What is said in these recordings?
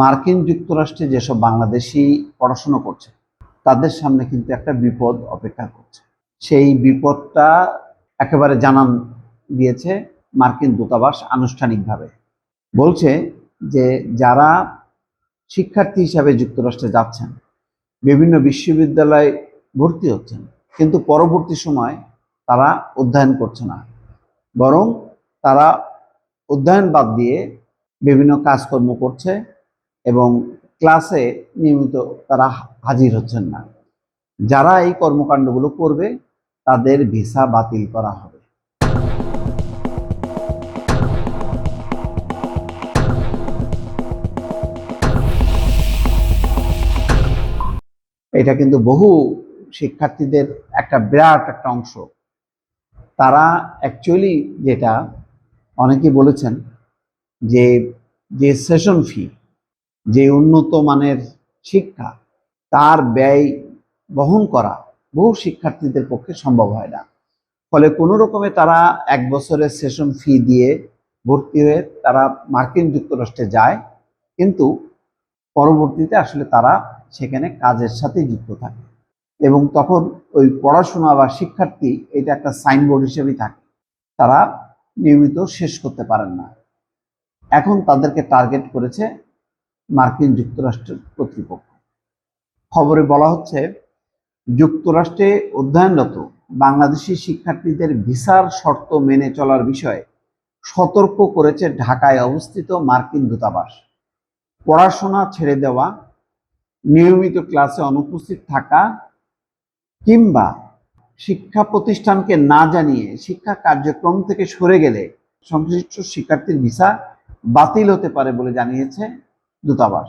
মার্কিন যুক্তরাষ্ট্রে যেসব বাংলাদেশি পড়াশোনা করছে তাদের সামনে কিন্তু একটা বিপদ অপেক্ষা করছে। সেই বিপদটা একেবারে জানান দিয়েছে মার্কিন দূতাবাস আনুষ্ঠানিকভাবে। বলছে যে যারা শিক্ষার্থী হিসাবে যুক্তরাষ্ট্রে যাচ্ছেন, বিভিন্ন বিশ্ববিদ্যালয়ে ভর্তি হচ্ছেন, কিন্তু পরবর্তী সময় তারা অধ্যয়ন করছে না, বরং তারা অধ্যয়ন বাদ দিয়ে বিভিন্ন কাজকর্ম করছে এবং ক্লাসে নিয়মিত তারা হাজির হচ্ছেন না। যারা এই কর্মকাণ্ডগুলো করবে তাদের ভিসা বাতিল করা হবে। এটা কিন্তু বহু শিক্ষার্থীদের একটা বিরাট একটা অংশ। তারা অ্যাকচুয়ালি যেটা অনেকেই বলেছেন যে যে সেশন ফি, যে উন্নত মানের শিক্ষা, তার ব্যয় বহন করা বহু শিক্ষার্থীদের পক্ষে সম্ভব হয় না। ফলে কোনো রকমে তারা 1 বছরের সেশন ফি দিয়ে ভর্তি হয়ে তারা মার্কিন যুক্তরাষ্ট্রে যায়, কিন্তু পরবর্তীতে আসলে তারা সেখানে কাজের সাথে যুক্ত থাকে এবং তখন ওই পড়াশোনা বা শিক্ষার্থী এটা একটা সাইনবোর্ড হিসেবেই থাকে, তারা নিয়মিত শেষ করতে পারেন না। এখন তাদেরকে টার্গেট করেছে মার্কিন যুক্তরাষ্ট্রের কর্তৃপক্ষ। খবরে বলা হচ্ছে যুক্তরাষ্ট্রে অধ্যয়নরত বাংলাদেশি শিক্ষার্থীদের ভিসার শর্ত মেনে চলার বিষয়ে সতর্ক করেছে ঢাকায় অবস্থিত মার্কিন দূতাবাস। পড়াশোনা ছেড়ে দেওয়া, নিয়মিত ক্লাসে অনুপস্থিত থাকা কিংবা শিক্ষা প্রতিষ্ঠানকে না জানিয়ে শিক্ষা কার্যক্রম থেকে সরে গেলে সংশ্লিষ্ট শিক্ষার্থীর ভিসা বাতিল হতে পারে বলে জানিয়েছে দূতাবাস।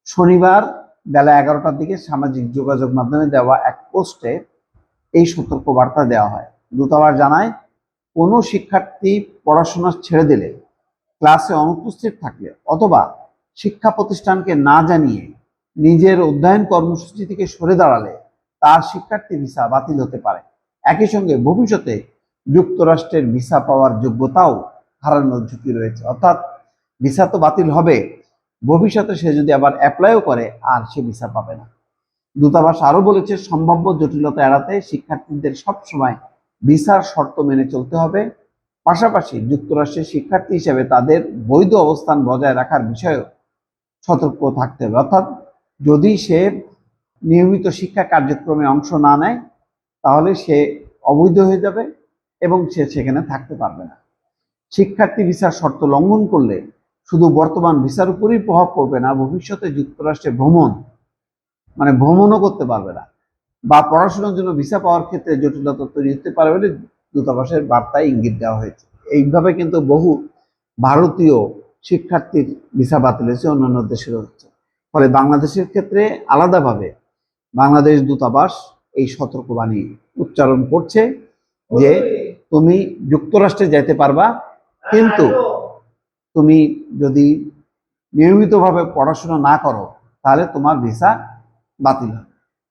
শনিবার বেলা 11টার দিকে সামাজিক যোগাযোগ মাধ্যমে দেওয়া এক পোস্টে এই সতর্কবার্তা দেওয়া হয়। দূতাবাস জানায়, কোনো শিক্ষার্থী পড়াশোনা ছেড়ে দিলে, ক্লাসে অনুপস্থিত থাকলে অথবা শিক্ষা প্রতিষ্ঠানকে না জানিয়ে নিজের অধ্যয়ন কর্মসূচি থেকে সরে দাঁড়ালে তার শিক্ষার্থী ভিসা বাতিল হতে পারে। একই সঙ্গে ভবিষ্যতে যুক্তরাষ্ট্রের ভিসা পাওয়ার যোগ্যতাও হারানোর ঝুঁকি রয়েছে। অর্থাৎ ভিসা তো বাতিল হবে, ভবিষ্যতে সে যদি আবার অ্যাপ্লাইও করে আর সে ভিসা পাবে না। দূতাবাস আরো বলেছে, সম্ভাব্য জটিলতা এড়াতে শিক্ষার্থীদের সবসময় ভিসার শর্ত মেনে চলতে হবে। পাশাপাশি যুক্তরাষ্ট্রের শিক্ষার্থী হিসেবে তাদের বৈধ অবস্থান বজায় রাখার বিষয়েও সতর্ক থাকতে হবে। অর্থাৎ যদি সে নিয়মিত শিক্ষা কার্যক্রমে অংশ না নেয় তাহলে সে অবৈধ হয়ে যাবে এবং সে সেখানে থাকতে পারবে না। শিক্ষার্থী ভিসার শর্ত লঙ্ঘন করলে শুধু বর্তমান ভিসার উপরই প্রভাব পড়বে না, ভবিষ্যতে যুক্তরাষ্ট্রে ভ্রমণও করতে পারবে না বা পড়াশোনার জন্য ভিসা পাওয়ার ক্ষেত্রে জটিলতা তৈরি হতে পারে বলে দূতাবাসের বার্তায় ইঙ্গিত দেওয়া হয়েছে। এইভাবে কিন্তু বহু ভারতীয় শিক্ষার্থীর ভিসা বাতিল হয়েছে, অন্যান্য দেশেরও হচ্ছে। ফলে বাংলাদেশের ক্ষেত্রে আলাদাভাবে বাংলাদেশ দূতাবাস এই সতর্কবাণী উচ্চারণ করছে যে তুমি যুক্তরাষ্ট্রে যেতে পারবা, কিন্তু তুমি যদি নিয়মিতভাবে পড়াশোনা না করো তাহলে তোমার ভিসা বাতিল হবে।